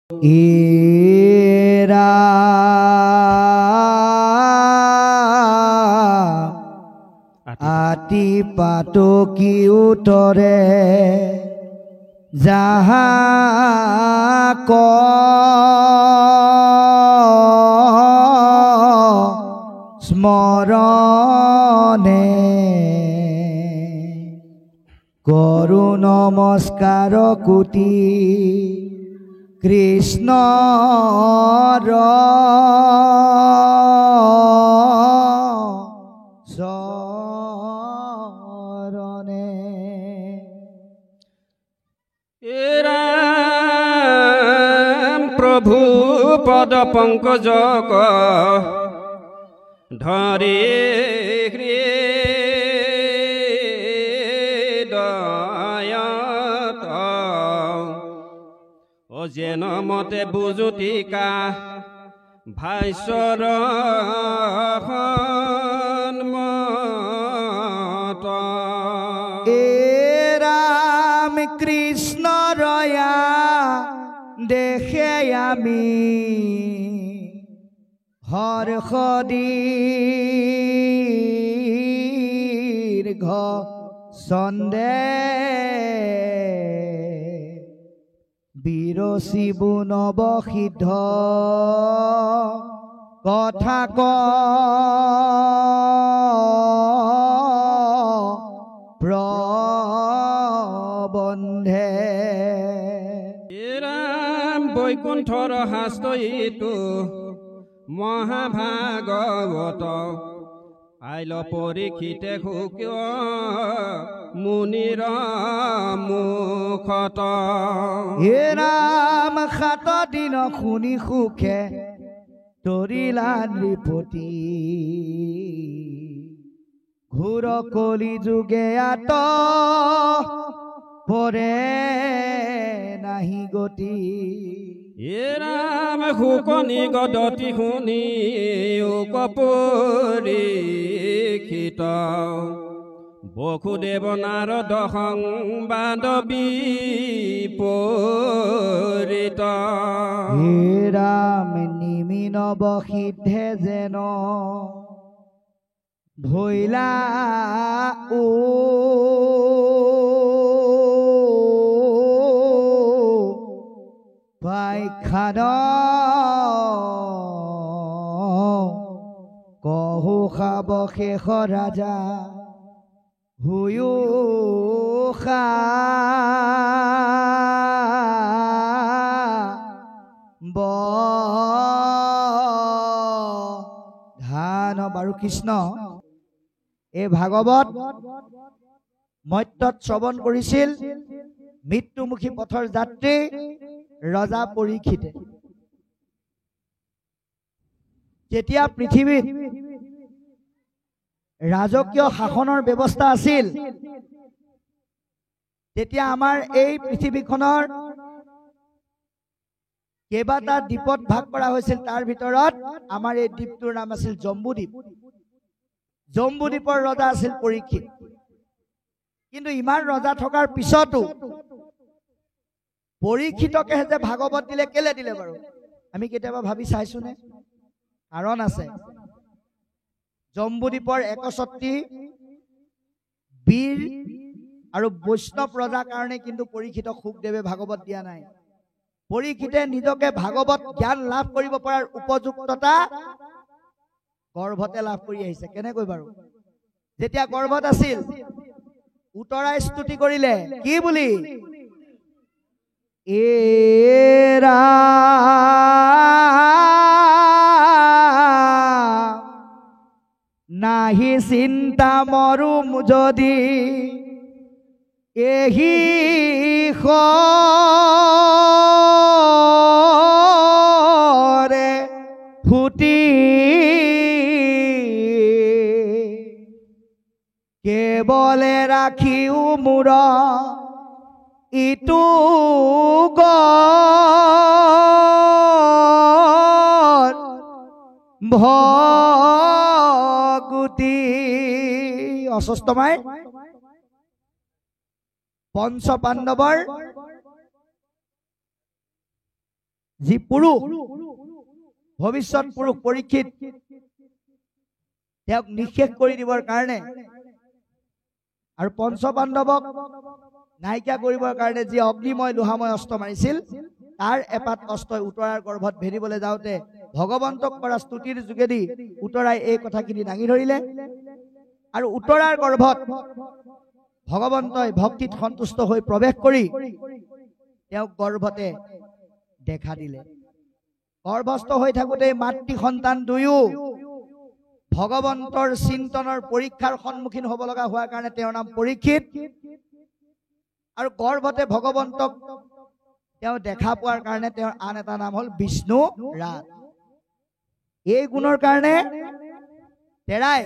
এরা আতি পাতকি উতরে যাহা ক স্মরণে করু নমস্কার কোটি কৃষ্ণ চরণে। রাম প্রভু পদ পঙ্কজ ধরে হৃদয়ত ও যেন মতে বুজুতিকা ভাষ্যর সন্মত। এ রাম কৃষ্ণ রয়া দেখে আমি হর্ষ দীর্ঘ সন্দেহ বিৰচিবু নবসিদ্ধ কথা ক প্ৰবন্ধে। ৰাম বৈকুণ্ঠৰ শাস্ত্ৰইটো মহাভাগৱত আইল পৰীক্ষিতে সুক্য মুনিৰ মুখত। হে ৰাম সাত দিন শুনি সুখে তৰিলা নৃপতি ঘোৰ কলি যুগে আত পৰে নাহি গতি। হে ৰাম শুকনি গদতি শুনি পৰীক্ষিত বসুদেৱ নাৰদ সংবাদ বিপৰীত। হে ৰাম নিমি নবসিদ্ধে যেন ভৈলা ও পাইখান কহু খাব শেষ ৰাজা হুয়ো ধান। বাৰু কৃষ্ণ এই ভাগৱত মৰ্ত্যত শ্ৰৱণ কৰিছিল মৃত্যুমুখী পথৰ যাত্ৰী ৰজা পৰীক্ষিতে। যেতিয়া পৃথিৱীত ৰাজকীয় শাসনৰ ব্যৱস্থা আছিল তেতিয়া আমাৰ এই পৃথিৱীখনৰ কেইবাটা দ্বীপত ভাগ কৰা হৈছিল। তাৰ ভিতৰত আমাৰ এই দ্বীপটোৰ নাম আছিল জম্বুদ্বীপ। জম্বুদ্বীপৰ ৰজা আছিল পৰীক্ষিত। কিন্তু ইমান ৰজা থকাৰ পিছতো পৰীক্ষিতকে যে ভাগৱত দিলে, কেলে দিলে বাৰু আমি কেতিয়াবা ভাবি চাইছোনে? কাৰণ আছে। জম্বুদ্বীপৰ ৬১টি বীৰ আৰু বৈষ্ণৱ ৰজাৰ কাৰণে কিন্তু পৰীক্ষিতক সুখদেৱে ভাগৱত দিয়া নাই। পৰীক্ষিতে নিজকে ভাগৱত জ্ঞান লাভ কৰিব পৰাৰ উপযুক্ততা গৰ্ভতে লাভ কৰি আহিছে। কেনেকৈ বাৰু? যেতিয়া গৰ্ভত আছিল উত্তৰাই স্তুতি কৰিলে কি বুলি? এৰা নাহি চিন্তা মৰুম যদি এহি খৰে ফুটি কেৱলে ৰাখিও মূৰ ইটো ভগুতি। অশ্বস্থমাই পঞ্চ পাণ্ডৱৰ যি পুৰুষ ভৱিষ্যত পুৰুষ পৰীক্ষিত তেওঁক নিঃশেষ কৰি দিবৰ কাৰণে আৰু পঞ্চপাণ্ডৱক নাইকিয়া কৰিবৰ কাৰণে যি অগ্নিময় লোহাময় অস্ত্ৰ মাৰিছিল তাৰ এপাত অস্ত্ৰই উত্তৰাৰ গৰ্ভত ভেদিবলৈ যাওঁতে ভগৱন্তক কৰা স্তুতিৰ যোগেদি উত্তৰাই এই কথাখিনি দাঙি ধৰিলে আৰু উত্তৰাৰ গৰ্ভত ভগৱন্তই ভক্তিত সন্তুষ্ট হৈ প্ৰৱেশ কৰি তেওঁক গৰ্ভতে দেখা দিলে। গৰ্ভস্থ হৈ থাকোঁতে মাতৃ সন্তান দুয়ো ভগৱন্তৰ চিন্তনৰ পৰীক্ষাৰ সন্মুখীন হ'ব লগা হোৱাৰ কাৰণে তেওঁৰ নাম পৰীক্ষিত আৰু গৰ্ভতে ভগৱন্তক তেওঁ দেখা পোৱাৰ কাৰণে তেওঁৰ আন এটা নাম হ'ল বিষ্ণু ৰাত। এই গুণৰ কাৰণে তেৰাই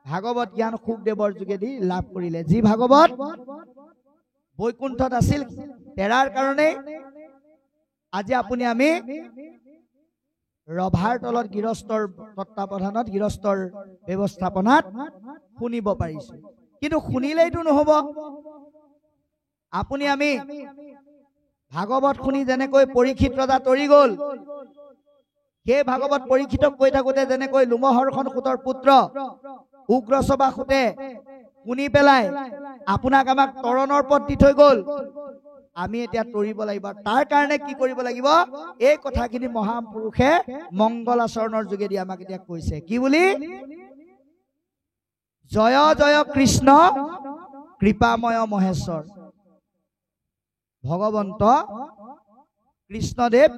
ভাগৱত জ্ঞান শুকদেৱৰ যোগেদি লাভ কৰিলে। যি ভাগৱত বৈকুণ্ঠত আছিল তেৰাৰ কাৰণে আজি আপুনি আমি ৰভাৰ তলত গৃহস্থৰ তত্বাৱধানত গৃহস্থৰ ব্যৱস্থাপনাত শুনিব পাৰিছো। কিন্তু শুনিলেইতো নহব, আপুনি আমি ভাগৱত শুনি যেনেকৈ পৰীক্ষিত ৰজা তৰি গল, সেই ভাগৱত পৰীক্ষিতক কৈ থাকোঁতে যেনেকৈ লোমহৰ্ষণ সূতৰ পুত্ৰ উগ্ৰসভা সূতে শুনি পেলাই আপোনাক আমাক তৰণৰ পথ দি থৈ গল, আমি এতিয়া তৰিব লাগিব। তাৰ কাৰণে কি কৰিব লাগিব? এই কথাখিনি মহাপুৰুষে মংগলাচৰণৰ যোগেদি আমাক এতিয়া কৈছে। কি বুলি? জয় জয় কৃষ্ণ কৃপাময় মহেশ্বৰ। ভগৱন্ত কৃষ্ণদেৱ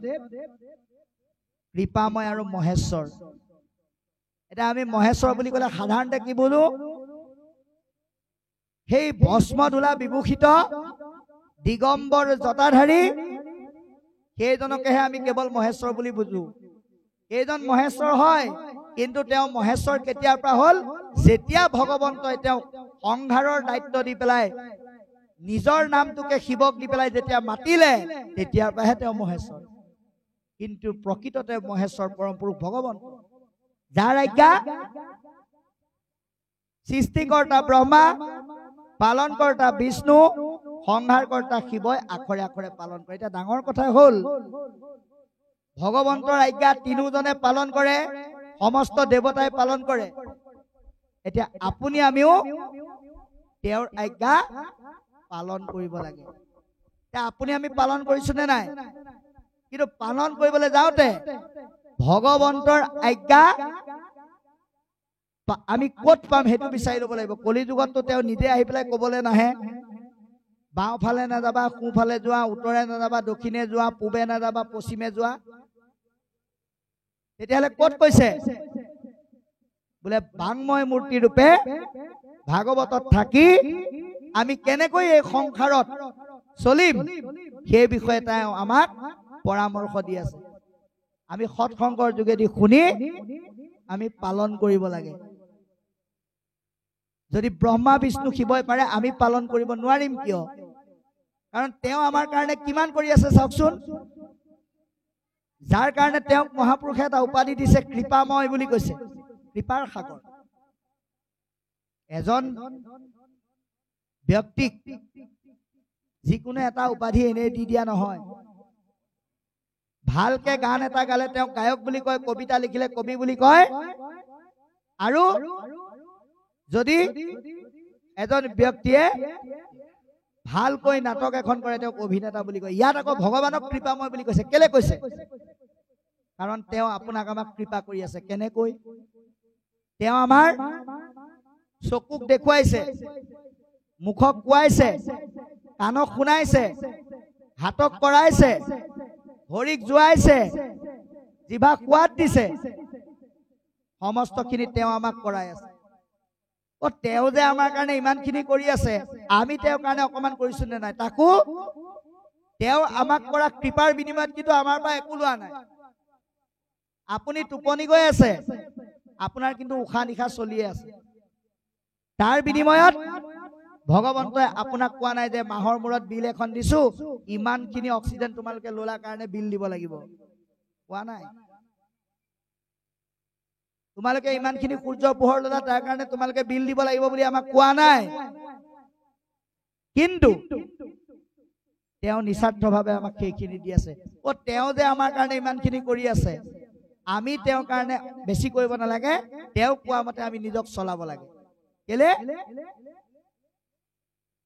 কৃপাময় আৰু মহেশ্বৰ। এতিয়া আমি মহেশ্বৰ বুলি ক'লে সাধাৰণতে কি বোলো? সেই ভস্ম ধূলা বিভূষিত দিগম্বৰ জটাধাৰী সেইজনকেহে আমি কেৱল মহেশ্বৰ বুলি বুজো। এইজন মহেশ্বৰ হয়, কিন্তু তেওঁ মহেশ্বৰ কেতিয়াৰ পৰা হ'ল? যেতিয়া ভগৱন্তই তেওঁক সংহাৰৰ দায়িত্ব দি পেলাই নিজৰ নামটোকে শিৱক দি পেলাই যেতিয়া মাতিলে, তেতিয়াৰ পৰাহে তেওঁ মহেশ্বৰ। কিন্তু প্ৰকৃততে মহেশ্বৰ পৰম পুৰুষ ভগৱন্ত, যাৰ আজ্ঞা সৃষ্টিকৰ্তা ব্ৰহ্মা, পালনকৰ্তা বিষ্ণু, সংহাৰকৰ্তা শিৱই আখৰে আখৰে পালন কৰে। এতিয়া ডাঙৰ কথা হ'ল ভগৱন্তৰ আজ্ঞা তিনিওজনে পালন কৰে, সমস্ত দেৱতাই পালন কৰে। এতিয়া আপুনি আমিও তেওঁৰ আজ্ঞা পালন কৰিব লাগে। এতিয়া আপুনি আমি পালন কৰিছো নে নাই? কিন্তু পালন কৰিবলৈ যাওঁতে ভগৱন্তৰ আজ্ঞা আমি ক'ত পাম সেইটো বিচাৰি ল'ব লাগিব। কলি যুগততো তেওঁ নিজে আহি পেলাই ক'বলৈ নাহে, বাওঁফালে নাযাবা, সোঁফালে যোৱা, উত্তৰে নাযাবা, দক্ষিণে যোৱা, পূবে নাযাবা, পশ্চিমে যোৱা। তেতিয়াহ'লে ক'ত কৈছে? বোলে বাংময় মূৰ্তি ৰূপে ভাগৱতত থাকি আমি কেনেকৈ এই সংসাৰত চলিম সেই বিষয়ে তেওঁ আমাক পৰামৰ্শ দি আছে। আমি সৎসংগৰ যোগেদি শুনি আমি পালন কৰিব লাগে। যদি ব্ৰহ্মা বিষ্ণু শিৱই পাৰে, আমি পালন কৰিব নোৱাৰিম কিয়? কাৰণ তেওঁ আমাৰ কাৰণে কিমান কৰি আছে চাওকচোন। যাৰ কাৰণে তেওঁক মহাপুৰুষে এটা উপাধি দিছে, কৃপাময় বুলি কৈছে, কৃপাৰ সাগৰ। এজন ব্যক্তিক যিকোনো এটা উপাধি এনেই দি দিয়া নহয়। ভালকে গান এটা গালে তেওঁক গায়ক বুলি কয়, কবিতা লিখিলে কবি বুলি কয়, আৰু যদি এজন ব্যক্তিয়ে ভালকৈ নাটক এখন কৰে তেওঁক অভিনেতা বুলি কয়। ইয়াত আকৌ ভগৱানক কৃপাময় বুলি কৈছে। কেলে কৈছে? কাৰণ তেওঁ আপোনাক আমাক কৃপা কৰি আছে। কেনেকৈ? তেওঁ আমাৰ চকুক দেখুৱাইছে, মুখক কোৱাইছে, কাণক শুনাইছে, হাতক কৰাইছে, ভৰিক জোৱাইছে, জিভাক সোৱাদ দিছে। সমস্তখিনি তেওঁ আমাক কৰাই আছে। তেওঁ যে আমাৰ কাৰণে ইমানখিনি কৰি আছে, আমি তেওঁৰ কাৰণে অকমান কৰিছো নে নাই? তাকো তেওঁ আমাক কৰা কৃপাৰ বিনিময়ত কিন্তু আমাৰ পৰা একো লোৱা নাই। আপুনি টোপনি গৈ আছে, আপোনাৰ কিন্তু উশাহ নিশাহ চলিয়ে আছে। তাৰ বিনিময়ত ভগৱন্তই আপোনাক কোৱা নাই যে মাহৰ মূৰত বিল এখন দিছো, ইমানখিনি অক্সিজেন তোমালোকে ললাৰ কাৰণে বিল দিব লাগিব। কোৱা নাই। তোমালোকে ইমানখিনি সূৰ্যৰ পোহৰ ললা, তাৰ কাৰণে তোমালোকে বিল দিব লাগিব বুলি আমাক কোৱা নাই। কিন্তু তেওঁ নিস্বাৰ্থভাৱে আমাক সেইখিনি দি আছে। তেওঁ যে আমাৰ কাৰণে ইমানখিনি কৰি আছে, আমি তেওঁৰ কাৰণে বেছি কৰিব নালাগে, তেওঁ কোৱা মতে আমি নিজক চলাব লাগে। কেলে?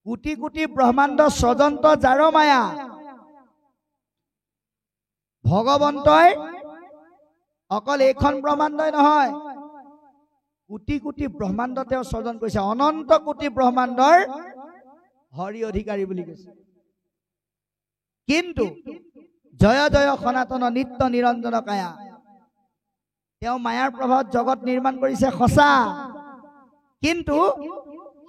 কোটি কোটি ব্ৰহ্মাণ্ড স্বজন্ত যাৰ মায়া, ভগৱন্তই অকল এইখন ব্ৰহ্মাণ্ডই নহয়, কোটি কোটি ব্ৰহ্মাণ্ড তেওঁ স্বজন কৰিছে। অনন্ত কোটি ব্ৰহ্মাণ্ডৰ হৰি অধিকাৰী বুলি কৈছে। কিন্তু জয় জয় সনাতন নিত্য নিৰঞ্জন কায়া, তেওঁ মায়াৰ প্ৰভাৱত জগত নিৰ্মাণ কৰিছে সঁচা, কিন্তু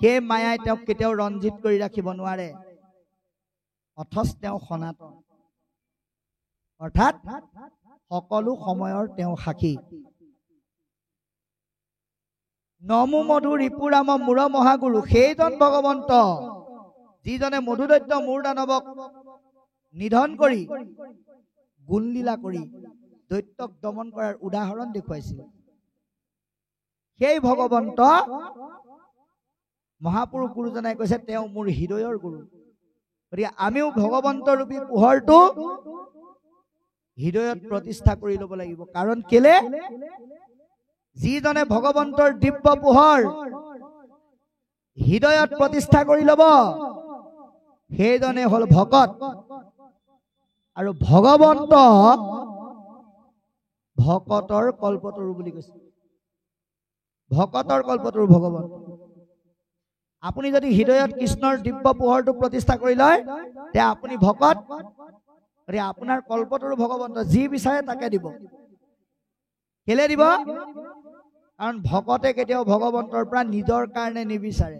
সেই মায়াই তেওঁক কেতিয়াও ৰঞ্জিত কৰি ৰাখিব নোৱাৰে। অথচ তেওঁ সনাতন, অৰ্থাৎ সকলো সময়ৰ তেওঁ সাক্ষী। নমো মধু ৰিপুৰাম মূৰ মহাগুৰু, সেইজন ভগৱন্ত যিজনে মধুদৈত্য মূৰ দানৱক নিধন কৰি গুণলীলা কৰি দৈত্যক দমন কৰাৰ উদাহৰণ দেখুৱাইছিল। সেই ভগৱন্ত মহাপুৰুষ গুৰুজনাই কৈছে তেওঁ মোৰ হৃদয়ৰ গুৰু। গতিকে আমিও ভগৱন্ত ৰূপী পোহৰটো হৃদয়ত প্ৰতিষ্ঠা কৰি ল'ব লাগিব। কাৰণ কেলে? যিজনে ভগৱন্তৰ দিব্য পোহৰ হৃদয়ত প্ৰতিষ্ঠা কৰি ল'ব, সেইজনে হ'ল ভকত। আৰু ভগৱন্ত ভকতৰ কল্পতৰু বুলি কৈছে। ভকতৰ কল্পতৰু ভগৱন্ত। আপুনি যদি হৃদয়ত কৃষ্ণৰ দিব্য পোহৰটো প্ৰতিষ্ঠা কৰি লয়, তে আপুনি ভকত, আপোনাৰ কল্পতৰু ভগৱন্ত। যি বিচাৰে তাকে দিব। কেলে দিব? কাৰণ ভকতে কেতিয়াও ভগৱন্তৰ পৰা নিজৰ কাৰণে নিবিচাৰে,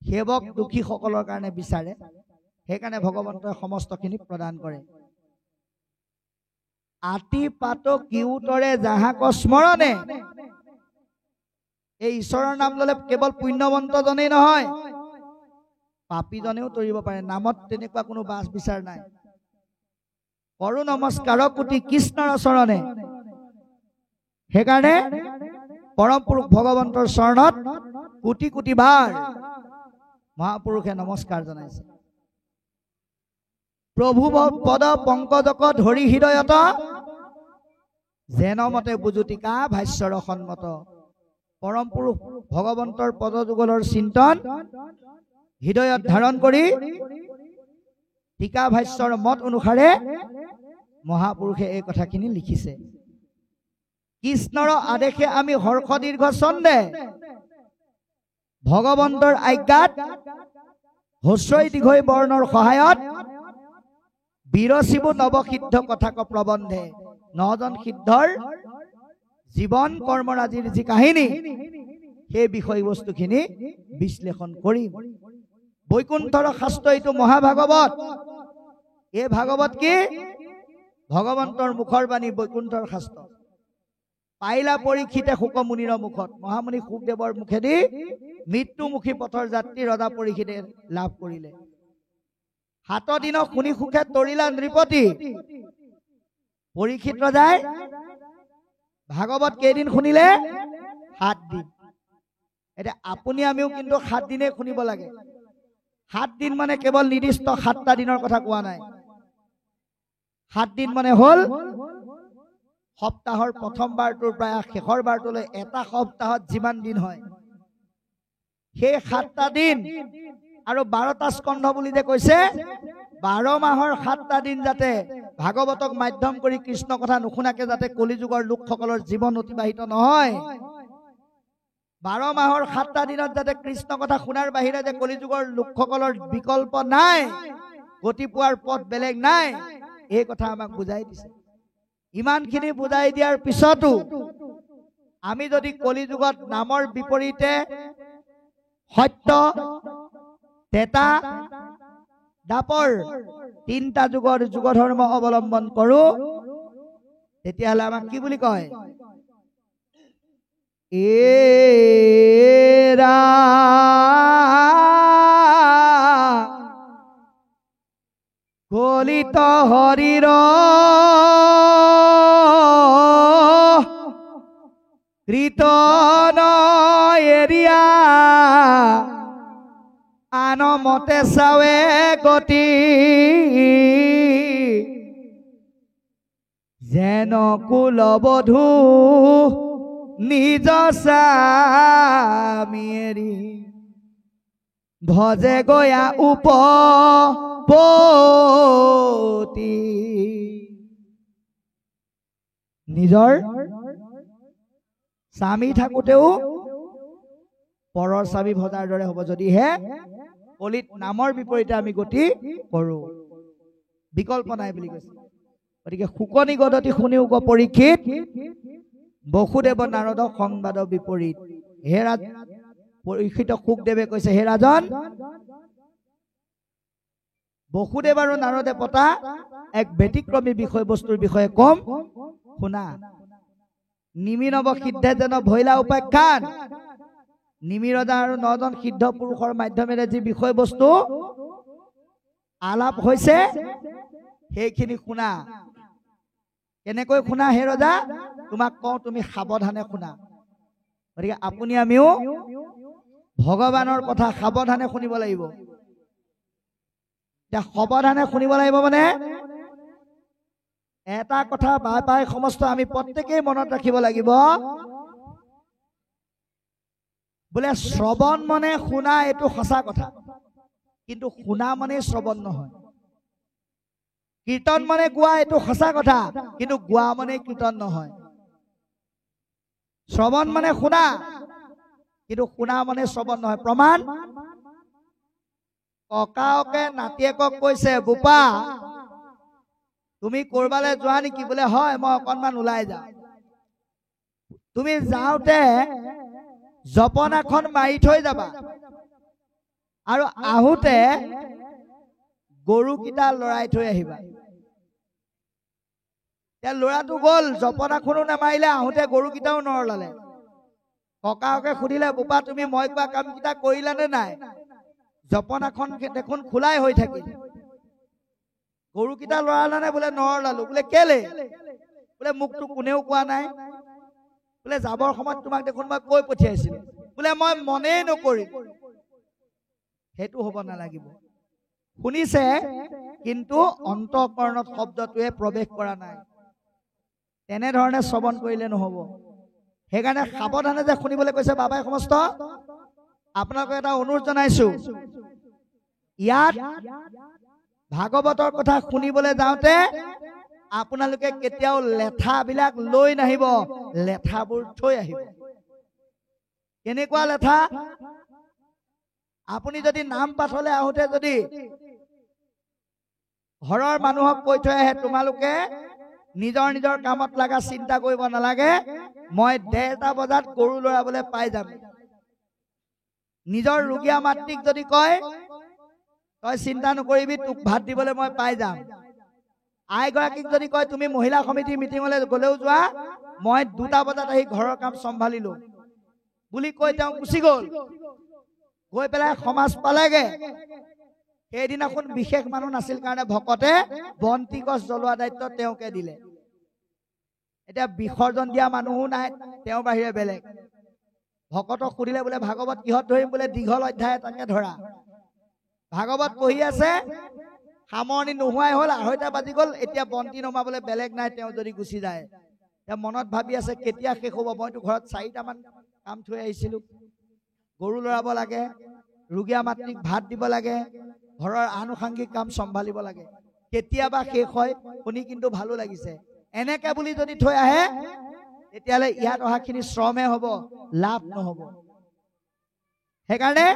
সেৱক দুখীসকলৰ কাৰণে বিচাৰে। সেইকাৰণে ভগৱন্তই সমস্তখিনি প্ৰদান কৰে। আতি পাত কিউতৰে যাহাক স্মৰণে, এই ঈশ্বৰৰ নাম ললে কেৱল পুণ্যৱন্তজনেই নহয়, পাপীজনেও তৰিব পাৰে। নামত তেনেকুৱা কোনো বাছ বিচাৰ নাই। কৰো নমস্কাৰ কোটি কৃষ্ণৰ চৰণে। সেইকাৰণে পৰম পুৰুষ ভগৱন্তৰ চৰণত কোটি কোটি বাৰ মহাপুৰুষে নমস্কাৰ জনাইছে। প্ৰভু পদ পংকজক ধৰি হৃদয়ত, যেন মতে বুজুতিকা ভাষ্যৰ সন্মত। পৰম পুৰুষ ভগৱন্তৰ পদযুগলৰ চিন্তন হৃদয়ত ধাৰণ কৰি টিকা ভাষ্যৰ মত অনুসাৰে মহাপুৰুষে এই কথাখিনি লিখিছে। কৃষ্ণৰ আদেশে আমি হৰ্ষ দীৰ্ঘ ছন্দে, ভগৱন্তৰ আজ্ঞাত হস্ৰই দীঘৈ বৰ্ণৰ সহায়ত, বিৰচিবু নৱসিদ্ধ কথাক প্ৰবন্ধে। নজন সিদ্ধৰ জীৱন কৰ্মৰাজিৰ যি কাহিনী, সেই বিষয়বস্তুখিনি বিশ্লেষণ কৰিম। বৈকুণ্ঠৰ শাস্ত্ৰ এইটো মহাভাগৱত। এই ভাগৱত কি? ভগৱন্তৰ মুখৰ বাণী, বৈকুণ্ঠৰ শাস্ত্ৰ। পাইলা পৰীক্ষিতে শুকমুনিৰ মুখত, মহামুনি শুকদেৱৰ মুখেদি মৃত্যুমুখী পথৰ যাত্ৰী ৰজা পৰীক্ষিতে লাভ কৰিলে। 7 দিন শুনি সুখে তৰিলা নৃপতি। পৰীক্ষিত ৰজাই ভাগৱত কেইদিন শুনিলে? 7 দিন। এতিয়া আপুনি আমিও কিন্তু 7 দিনে শুনিব লাগে। 7 দিন মানে কেৱল নিৰ্দিষ্ট 7টা দিনৰ কথা কোৱা নাই। 7 দিন মানে হ'ল সপ্তাহৰ প্ৰথম বাৰটোৰ পৰা শেষৰ বাৰটোলৈ এটা সপ্তাহত যিমান দিন হয়, সেই 7টা দিন আৰু 12টা স্কন্ধ বুলি যে কৈছে, 12 মাহৰ 7টা দিন যাতে ভাগৱতক মাধ্যম কৰি কৃষ্ণ কথা নুশুনাকে যাতে কলিযুগৰ লোকসকলৰ জীৱন অতিবাহিত নহয়, 12 মাহৰ 7টা দিনত যাতে কৃষ্ণ কথা শুনাৰ বাহিৰে যে কলিযুগৰ লোকসকলৰ বিকল্প নাই, গতি পোৱাৰ পথ বেলেগ নাই, এই কথা আমাক বুজাই দিছে। ইমানখিনি বুজাই দিয়াৰ পিছতো আমি যদি কলিযুগত নামৰ বিপৰীতে সত্য, তেতা, দাপৰ 3টা যুগৰ যুগ ধৰ্ম অৱলম্বন কৰো, তেতিয়াহ'লে আমাক কি বুলি কয়? এৰা কলিত হৰিৰ কীৰ্তন এৰিয়া মান মতে চাৱে গতি যেন কুলবধূ নিজ স্বামী এৰি ভজে গয়া উপপতি নিজৰ স্বামী থাকোতেও পৰৰ স্বামী ভজাৰ দৰে হ'ব যদিহে কলিত নামৰ বিপৰীতে আমি গতি কৰো বিকল্প নাই বুলি কৈছে গতিকে শুকনি গদতি শুনিও ক পৰীক্ষিত বসুদেৱ নাৰদক সংবাদৰ বিপৰীত হে পৰীক্ষিত শুকদেৱে কৈছে হে ৰাজন বসুদেৱ আৰু নাৰদে পতা এক ব্যতিক্ৰমী বিষয়বস্তুৰ বিষয়ে কম শুনা নিমি নৱ সিদ্ধে যেন ভৈলা উপাখ্যান নিমি ৰজা আৰু 9জন সিদ্ধ পুৰুষৰ মাধ্যমেৰে যি বিষয়বস্তু আলাপ হৈছে সেইখিনি শুনা কেনেকৈ শুনা হে ৰজা তোমাক কওঁ তুমি সাৱধানে শুনা গতিকে আপুনি আমিও ভগৱানৰ কথা সাৱধানে শুনিব লাগিব এতিয়া সাৱধানে শুনিব লাগিব মানে এটা কথা বাই সমস্ত আমি প্ৰত্যেকেই মনত ৰাখিব লাগিব বোলে শ্ৰৱণ মানে শুনা এইটো সঁচা কথা কিন্তু শুনা মানে শ্ৰৱণ নহয় কীৰ্তন মানে গোৱা এইটো সঁচা কথা কিন্তু গোৱা মানে কীৰ্তন নহয় শ্ৰৱণ মানে শুনা কিন্তু শুনা মানে শ্ৰৱণ নহয় প্ৰমাণ ককাকে নাতিয়েকক কৈছে বোপা তুমি কৰবালে যোৱা নেকি বোলে হয় মই অকনমান ওলাই যাওঁ তুমি যাওঁতে জপনাখন মাৰি থৈ যাবা আৰু আহোতে গৰুকেইটা লৰাই থৈ আহিবা ল'ৰাটো গ'ল জপনাখনো নামাৰিলে আহোতে গৰুকেইটাও নৰলালে ককাকে সুধিলে বোপা তুমি মই কোৱা কামকেইটা কৰিলানে নাই জপনাখন দেখোন খোলাই হৈ থাকিল গৰুকেইটা লৰালানে বোলে নৰলালো বোলে কেলে বোলে মোকতো কোনেও কোৱা নাই বোলে যাবৰ সময়ত তোমাক দেখোন মই কৈ পঠিয়াইছিলো বোলে মই মনেই নকৰিম সেইটো হ'ব নালাগিব শুনিছে কিন্তু অন্তঃকৰণত শব্দটোৱে প্ৰৱেশ কৰা নাই তেনেধৰণে শ্ৰৱণ কৰিলে নহব সেইকাৰণে সাৱধানে যে শুনিবলৈ কৈছে বাবাই সমস্ত আপোনালোকক এটা অনুৰোধ জনাইছো ইয়াত ভাগৱতৰ কথা শুনিবলৈ যাওঁতে আপোনালোকে কেতিয়াও লেঠাবিলাক লৈ নাহিব লেঠাবোৰ থৈ আহিব কেনেকুৱা লেঠা আপুনি যদি নাম পাঠলৈ আহোতে যদি ঘৰৰ মানুহক কৈ থৈ আহে তোমালোকে নিজৰ নিজৰ কামত লাগা চিন্তা কৰিব নালাগে মই 1:30 বজাত গৰু লৰাবলৈ পাই যাম নিজৰ ৰোগীয়া মাতৃক যদি কয় তই চিন্তা নকৰিবি তোক ভাত দিবলৈ মই পাই যাম আইগৰাকীক যদি কয় তুমি মহিলা সমিতিৰ মিটিঙলৈ গলেও যোৱা মই 2টা বজাত আহি ঘৰৰ কাম চম্ভালিলো বুলি কৈ তেওঁ গুচি গ'ল গৈ পেলাই সমাজ পালেগে সেইদিনাখন বিশেষ মানুহ নাছিল কাৰণে ভকতে বন্তি গছ জ্বলোৱা দায়িত্ব তেওঁকে দিলে এতিয়া বিসৰ্জন দিয়া মানুহো নাই তেওঁৰ বাহিৰে বেলেগ ভকতক সুধিলে বোলে ভাগৱত কিহত ধৰিম বোলে দীঘল অধ্যায় তাকে ধৰা ভাগৱত পঢ়ি আছে সামৰণি নোহোৱাই হ'ল 2:30 বাজি গ'ল এতিয়া বন্তি নমাবলৈ বেলেগ নাই তেওঁ যদি গুচি যায় তেওঁ মনত ভাবি আছে কেতিয়া শেষ হ'ব মইতো ঘৰত 4টামান কাম থৈ আহিছিলো গৰু লৰাব লাগে ৰোগীয়া মাতৃক ভাত দিব লাগে ঘৰৰ আনুষাংগিক কাম চম্ভালিব লাগে কেতিয়াবা শেষ হয় শুনি কিন্তু ভালো লাগিছে এনেকে বুলি যদি থৈ আহে তেতিয়ালে ইয়াত অহাখিনি শ্ৰমে হ'ব লাভ নহ'ব সেইকাৰণে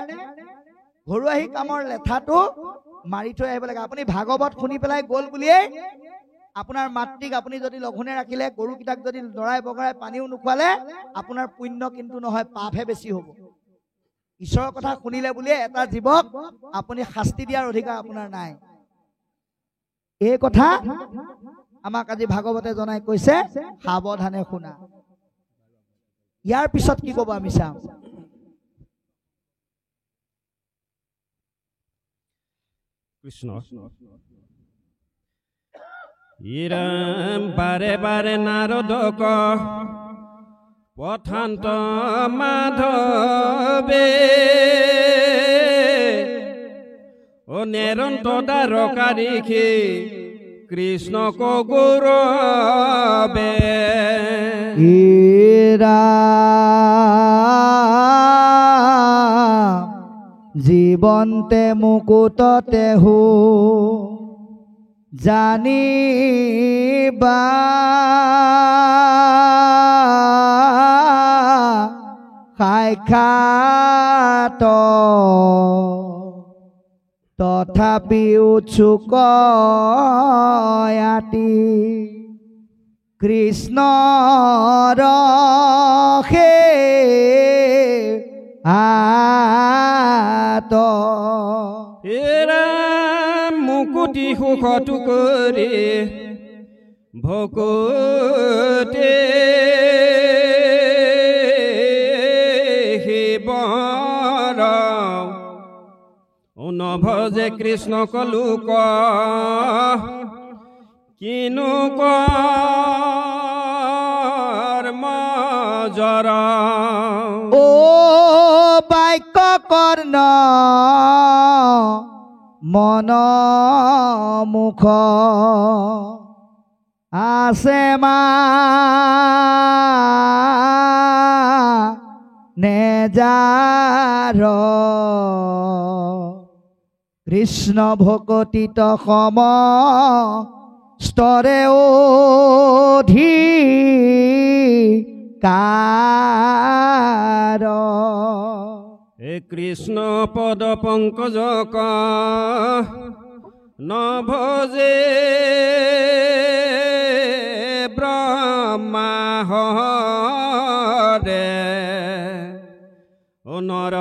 ঘৰুৱাহী কামৰ লেঠাটো মাৰি থৈ আহিব লাগে আপুনি ভাগৱত শুনি পেলাই গ'ল বুলিয়েই আপোনাৰ মাতৃক আপুনি যদি লঘোণে ৰাখিলে গৰুকেইটাক যদি লৰাই বগৰাই পানীও নোখোৱালে আপোনাৰ পুণ্য কিন্তু নহয় পাপহে বেছি হ'ব ঈশ্বৰৰ কথা শুনিলে বুলিয়ে এটা জীৱক আপুনি শাস্তি দিয়াৰ অধিকাৰ আপোনাৰ নাই এই কথা আমাক আজি ভাগৱতে জনাই কৈছে সাৱধানে শুনা ইয়াৰ পিছত কি ক'ব আমি চাম কৃষ্ণ ইৰাম বাৰে বাৰে নাৰদক পথান্ত মাধৱে ও নেৰন্ত দ্বাৰকাৰীষে কৃষ্ণক গৌৰৱে জীৱন্তে মুকুটতে হো জানিবা সাক্ষাৎ তথাপি উৎসুক আতি কৃষ্ণৰ আত মুকুটি সুখটো কৰি ভকতে শিৱৰ নভজে কৃষ্ণক লোক কিনো কৰ্ম জৰা ও বাক্য কৰ্ণ মন মুখ আছে মা নেজাৰ কৃষ্ণ ভকতিত সম স্তৰে অধিকাৰ হে কৃষ্ণ পদ পংকজক নভজে ব্ৰহ্মা হৰে নৰ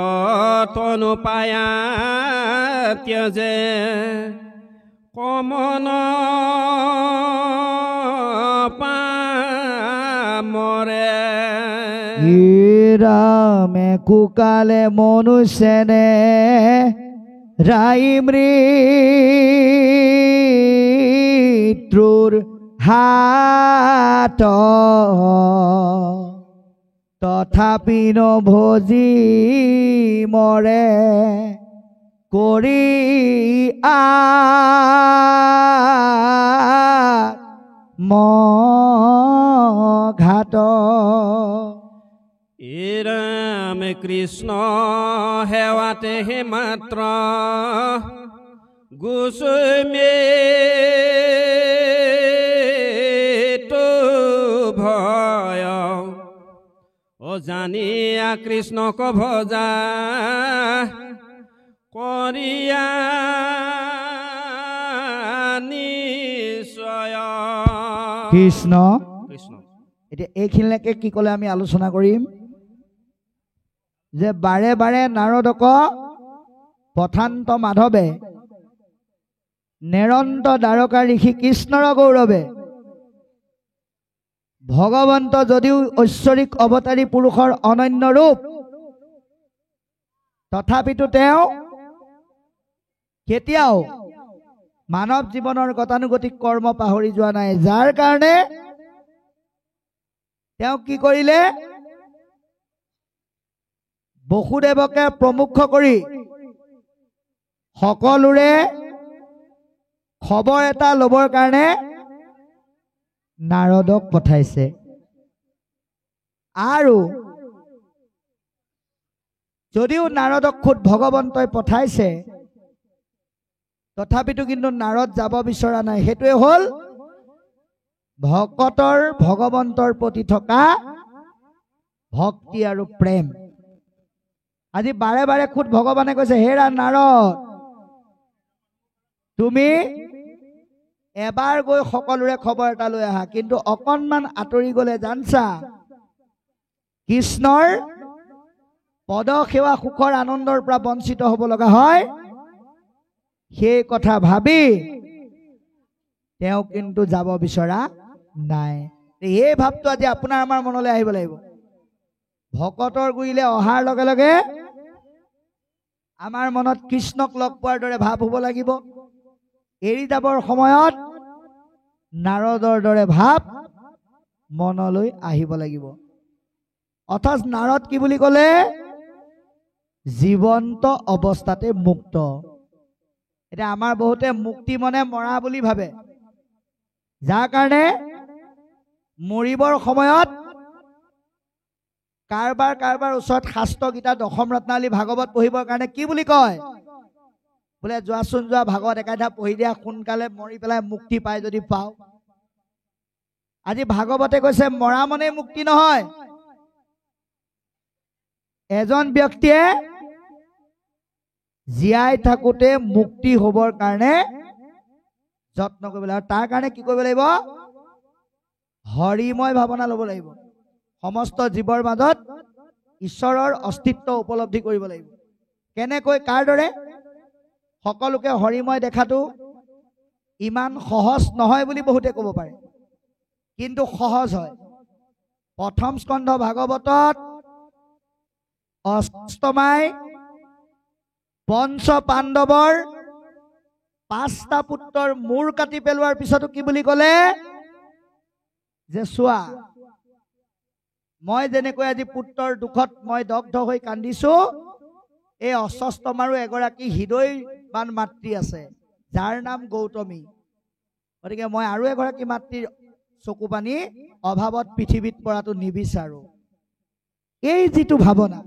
তনু পায়া ত্যজে কমন পামৰে ৰামে কুকালে মনুষ্যনে ৰাই মৃত্যুৰ হাত তথাপি নভজি মৰে কৰি ঘাট ৰাম কৃষ্ণ সেৱাতে হে মাত্ৰ গোস্বামী তো ভয় ও জানিয়া কৃষ্ণক ভজা কৰিয়া নিশ্চয় কৃষ্ণ কৃষ্ণ এতিয়া এইখিনিলৈকে কি ক'লে আমি আলোচনা কৰিম যে বাৰে বাৰে নাৰদক পথান্ত মাধৱে নেৰন্ত দ্বাৰকা ঋষি কৃষ্ণৰ গৌৰৱে ভগৱন্ত যদিও ঐশ্বৰিক অৱতাৰী পুৰুষৰ অনন্য ৰূপ তথাপিতো তেওঁ কেতিয়াও মানৱ জীৱনৰ গতানুগতিক কৰ্ম পাহৰি যোৱা নাই যাৰ কাৰণে তেওঁ কি কৰিলে বসুদেৱকে প্ৰমুখ কৰি সকলোৰে খবৰ এটা ল'বৰ কাৰণে নাৰদক পঠাইছে আৰু যদিও নাৰদক খুদ ভগৱন্তই পঠাইছে তথাপিতো কিন্তু নাৰদ যাব বিচৰা নাই সেইটোৱে হ'ল ভকতৰ ভগৱন্তৰ প্ৰতি থকা ভক্তি আৰু প্ৰেম আজি বাৰে বাৰে খুদ ভগৱানে কৈছে হে নাৰদ তুমি এবাৰ গৈ সকলোৰে খবৰ এটা লৈ আহা কিন্তু অকণমান আঁতৰি গ'লে জানছা কৃষ্ণৰ পদ সেৱা সুখৰ আনন্দৰ পৰা বঞ্চিত হ'ব লগা হয় সেই কথা ভাবি তেওঁ কিন্তু যাব বিচৰা নাই এই ভাৱটো আজি আপোনাৰ আমাৰ মনলৈ আহিব লাগিব ভকতৰ গুৰিলে অহাৰ লগে লগে আমাৰ মনত কৃষ্ণক লগ পোৱাৰ দৰে ভাৱ হ'ব লাগিব এৰি যাবৰ সময়ত নাৰদৰ দৰে ভাৱ মনলৈ আহিব লাগিব অৰ্থাৎ নাৰদ কি বুলি ক'লে জীৱন্ত অৱস্থাতে মুক্ত এতিয়া আমাৰ বহুতে মুক্তি মনে মৰা বুলি ভাবে, যাৰ কাৰণে মৰিবৰ সময়ত কাৰবাৰ ওচৰত শাস্ত্ৰ গীতা দশম ৰত্নাৱলী ভাগৱত পঢ়িবৰ কাৰণে কি বুলি কয়, বোলে যোৱাচোন যোৱা ভাগৱত একাধা পঢ়ি দিয়া, সোনকালে মৰি পেলাই মুক্তি পাই যদি পাওঁ। আজি ভাগৱতে কৈছে মৰা মনে মুক্তি নহয়। এজন ব্যক্তিয়ে জীয়াই থাকোতে মুক্তি হবৰ কাৰণে যত্ন কৰিব লাগিব, আৰু তাৰ কাৰণে কি কৰিব লাগিব, হৰিময় ভাৱনা ল'ব লাগিব। সমস্ত জীৱৰ মাজত ঈশ্বৰৰ অস্তিত্ব উপলব্ধি কৰিব লাগিব। কেনেকৈ, কাৰ দৰে? সকলোকে হৰিময় দেখাটো ইমান সহজ নহয় বুলি বহুতে ক'ব পাৰে, কিন্তু সহজ হয়। প্ৰথম স্কন্ধ ভাগৱতত অষ্টমাই পঞ্চ পাণ্ডৱৰ 5টা পুত্ৰৰ মূৰ কাটি পেলোৱাৰ পিছতো কি বুলি ক'লে, যে চোৱা মই যেনেকৈ আজি পুত্ৰৰ দুখত মই দগ্ধ হৈ কান্দিছো, এই অশ্বস্তমাৰো এগৰাকী হৃদয়বান মাতৃ আছে যাৰ নাম গৌতমী। গতিকে মই আৰু এগৰাকী মাতৃৰ চকু পানী অভাৱত পৃথিৱীত পৰাটো নিবিচাৰো। এই যিটো ভাৱনা,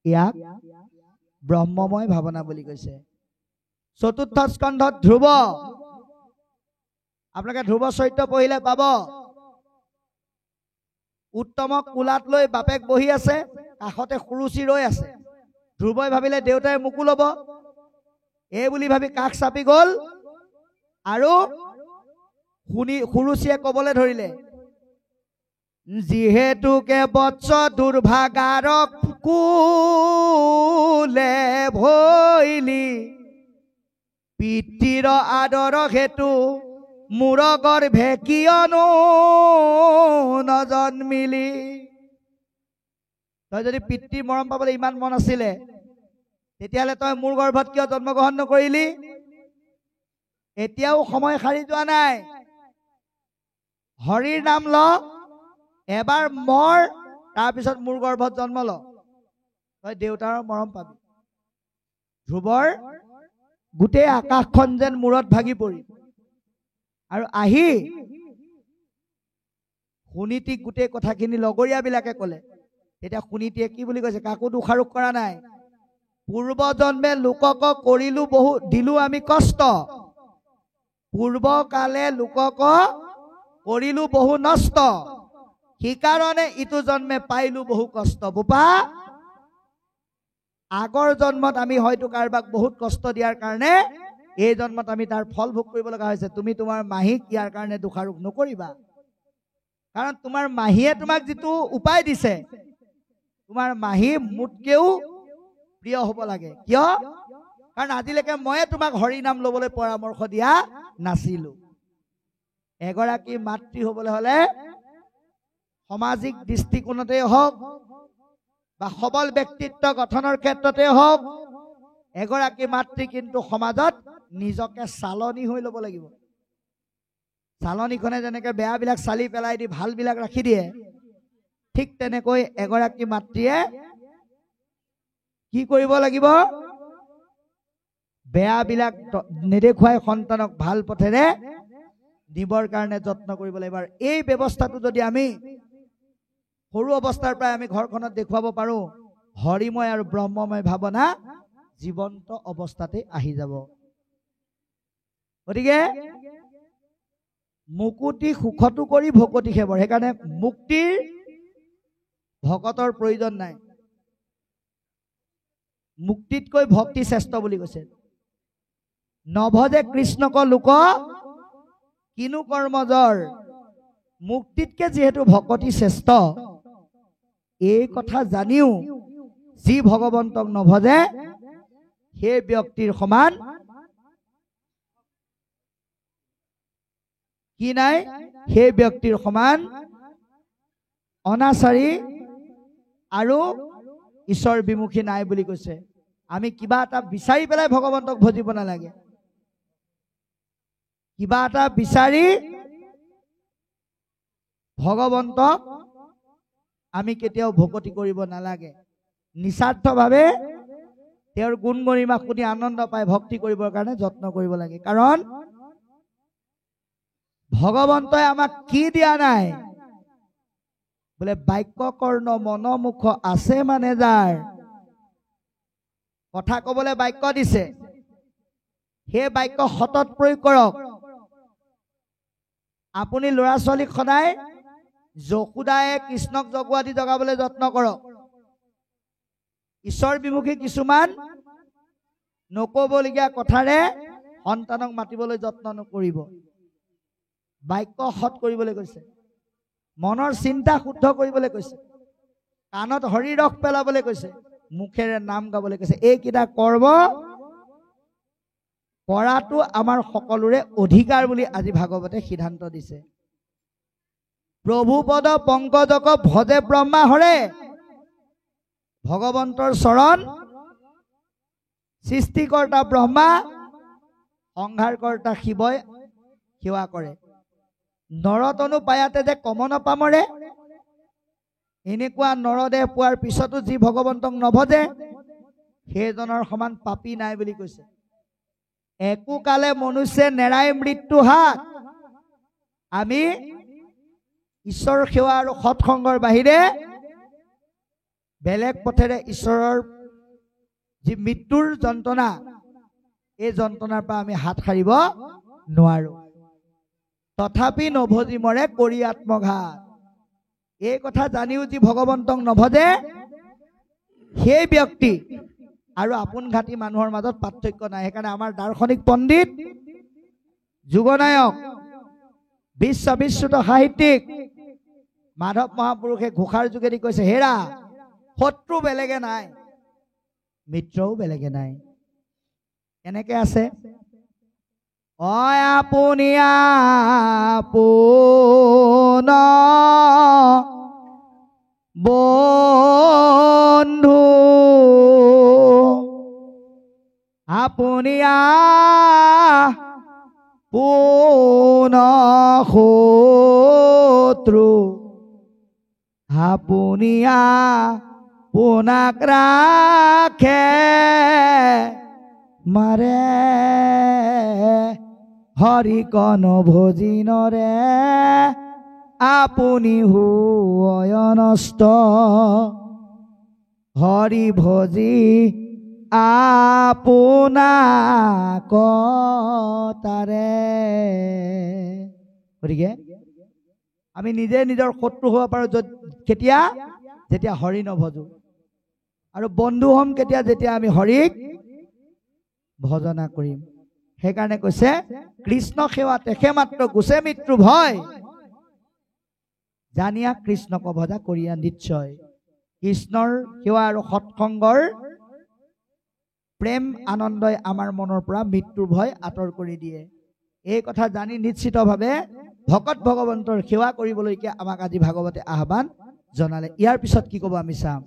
ইয়াক ব্ৰহ্মময় ভাৱনা বুলি কৈছে। চতুৰ্থ স্কন্ধত ধ্ৰুৱ, আপোনালোকে ধ্ৰুৱ চৰিত্ৰ পঢ়িলে পাব। উত্তমক কোলাত লৈ বাপেক বহি আছে, কাষতে সুৰুচি ৰৈ আছে। ধ্ৰুৱই ভাবিলে দেউতাই মোকো ল'ব, এই বুলি ভাবি কাষ চাপি গ'ল, আৰু সুৰুচিয়ে ক'বলৈ ধৰিলে, যিহেতুকে বৎস দুৰ্ভাগাৰক কুলে ভৈলি, পিতৃৰ আদৰ হেতু মোৰ গৰ্ভে কিয়নো নজন্মিলি। তই যদি পিতৃৰ মৰম পাবলৈ ইমান মন আছিলে, তেতিয়াহ'লে তই মোৰ গৰ্ভত কিয় জন্মগ্ৰহণ নকৰিলি? এতিয়াও সময় সাৰি যোৱা নাই। হৰিৰ নাম ল, এবাৰ মৰ, তাৰপিছত মোৰ গৰ্ভত জন্ম ল, তই দেউতাৰ মৰম পাবি। ধ্ৰুৱৰ গোটেই আকাশখন যেন মূৰত ভাগি পৰি, আৰু আহি সুনীতিক গোটেই কথাখিনি লগৰীয়াবিলাকে ক'লে। তেতিয়া সুনীতিয়ে কি বুলি কৈছে, কাকো দোষাৰোপ কৰা নাই। পূৰ্ব জন্মে লোকক কৰিলো বহু, দিলো আমি কষ্ট, পূৰ্বকালে লোকক কৰিলো বহু নষ্ট, সেইকাৰণে ইটো জন্মে পাইলো বহু কষ্ট। বোপা, আগৰ জন্মত আমি হয়তো কাৰোবাক বহুত কষ্ট দিয়াৰ কাৰণে এই জন্মত আমি তাৰ ফল ভোগ কৰিব লগা হৈছে। তুমি তোমাৰ মাহীক ইয়াৰ কাৰণে দোষাৰোপ নকৰিবা, কাৰণ তোমাৰ মাহীয়ে তোমাক যিটো উপায় দিছে, তোমাৰ মাহী মোতকেও প্ৰিয় হ'ব লাগে। কিয়? কাৰণ আজিলৈকে ময়ে তোমাক হৰি নাম ল'বলৈ পৰামৰ্শ দিয়া নাছিলো। এগৰাকী মাতৃ হ'বলৈ হ'লে সামাজিক দৃষ্টিকোণতেই হওক বা সবল ব্যক্তিত্ব গঠনৰ ক্ষেত্ৰতে হওক, এগৰাকী মাতৃ কিন্তু সমাজত নিজকে চালনী হৈ ল'ব লাগিব। চালনীখনে যেনেকে বেয়াবিলাক চালি পেলাই দি ভালবিলাক ৰাখি দিয়ে, ঠিক তেনেকৈ এগৰাকী মাতৃয়ে কি কৰিব লাগিব, বেয়াবিলাক নেদেখুৱাই সন্তানক ভাল পথেৰে দিবৰ কাৰণে যত্ন কৰিব লাগিব। আৰু এই ব্যৱস্থাটো যদি আমি সৰু অৱস্থাৰ পৰাই আমি ঘৰখনত দেখুৱাব পাৰো, হৰিময় আৰু ব্ৰহ্মময় ভাৱনা জীৱন্ত অৱস্থাতে আহি যাব। গতিকে মুকুতি সুখতো কৰি ভকতি সেৱৰ, সেইকাৰণে মুক্তিৰ ভকতৰ প্ৰয়োজন নাই। মুক্তিতকৈ ভক্তি শ্ৰেষ্ঠ বুলি কৈছে। নভজে কৃষ্ণক লোক কিনো কৰ্মজৰ, মুক্তিতকে যিহেতু ভকতি শ্ৰেষ্ঠ, এই কথা জানিও যি ভগৱন্তক নভজে সেই ব্যক্তিৰ সমান কি নাই, সেই ব্যক্তিৰ সমান অনাচাৰী আৰু ঈশ্বৰ বিমুখী নাই বুলি কৈছে। আমি কিবা এটা বিচাৰি পেলাই ভগৱন্তক ভজিব নালাগে। কিবা এটা বিচাৰি ভগৱন্তক আমি কেতিয়াও ভকতি কৰিব নালাগে। নিস্বাৰ্থভাৱে তেওঁৰ গুণ গৰিমা শুনি আনন্দ পাই ভক্তি কৰিবৰ কাৰণে যত্ন কৰিব লাগে। কাৰণ ভগৱন্তই আমাক কি দিয়া নাই বোলে বাক্য কৰ্ণ মনোমুখ আছে মানে যাৰ কথা কবলৈ বাক্য দিছে, সেই বাক্য সতত প্ৰয়োগ কৰক। আপুনি ল'ৰা ছোৱালীক সদায় যশোদায়ে কৃষ্ণক জগোৱা দি জগাবলৈ যত্ন কৰক। ঈশ্বৰ বিমুখী কিছুমান নকবলগীয়া কথাৰে সন্তানক মাতিবলৈ যত্ন নকৰিব। বাক্য সৎ কৰিবলৈ কৈছে, মনৰ চিন্তা শুদ্ধ কৰিবলৈ কৈছে, কাণত হৰি ৰস পেলাবলৈ কৈছে, মুখেৰে নাম গাবলৈ কৈছে। এইকেইটা কৰ্ম কৰাটো আমাৰ সকলোৰে অধিকাৰ বুলি আজি ভাগৱতে সিদ্ধান্ত দিছে। প্ৰভু পদ পংকজক ভজে ব্ৰহ্মা হৰে, ভগৱন্তৰ চৰণ সৃষ্টিকৰ্তা ব্ৰহ্মা সংহাৰকৰ্তা শিৱই সেৱা কৰে। নৰতনু পায়াতে যে কমন পামৰে, এনেকুৱা নৰদেহ পোৱাৰ পিছতো যি ভগৱন্তক নভজে সেইজনৰ সমান পাপী নাই বুলি কৈছে। একো কালে মনুষ্যে নেৰাই মৃত্যু হাত। আমি ঈশ্বৰ সেৱা আৰু সৎসংগৰ বাহিৰে বেলেগ পথেৰে ঈশ্বৰৰ যি মৃত্যুৰ যন্ত্ৰণা, এই যন্ত্ৰণাৰ পৰা আমি হাত সাৰিব নোৱাৰো। তথাপি নভজি মৰে কৰি আত্মঘাত। এই কথা জানিও যি ভগৱন্তক নভজে সেই ব্যক্তি আৰু আপোন ঘাটি মানুহৰ মাজত পাৰ্থক্য নাই। সেইকাৰণে আমাৰ দাৰ্শনিক পণ্ডিত, যুগনায়ক, বিশ্ববিশ্ৰুত সাহিত্যিক মাধৱ মহাপুৰুষে ঘোষাৰ যোগেদি কৈছে, হেৰা শত্ৰু বেলেগে নাই, মিত্ৰও বেলেগে নাই। কেনেকে আছে? আপুনি আপোন বন্ধু, আপুনি আপোন শত্ৰু, আপুনি আপোনাক ৰাখে মাৰে, হৰি কন ভজি নৰে, আপুনি হুয় নষ্ট, হৰি ভজি আপোনাক তাৰে। গতিকে আমি নিজে নিজৰ শত্ৰু হ'ব পাৰোঁ কেতিয়া? যেতিয়া হৰি নভজো। আৰু বন্ধু হ'ম কেতিয়া? যেতিয়া আমি হৰিক ভজনা কৰিম। সেইকাৰণে কৈছে কৃষ্ণ সেৱা তেখে মাত্ৰ গুছে মৃত্যু ভয়, জানিয়া কৃষ্ণক ভজা কৰিয়া নিশ্চয়। কৃষ্ণৰ সেৱা আৰু সৎসংগৰ প্ৰেম আনন্দই আমাৰ মনৰ পৰা মৃত্যুৰ ভয় আঁতৰ কৰি দিয়ে। এই কথা জানি নিশ্চিতভাৱে ভকত ভগৱন্তৰ সেৱা কৰিবলৈকে আমাক আজি ভাগৱতে আহ্বান জনালে। ইয়াৰ পিছত কি ক'ব আমি চাম।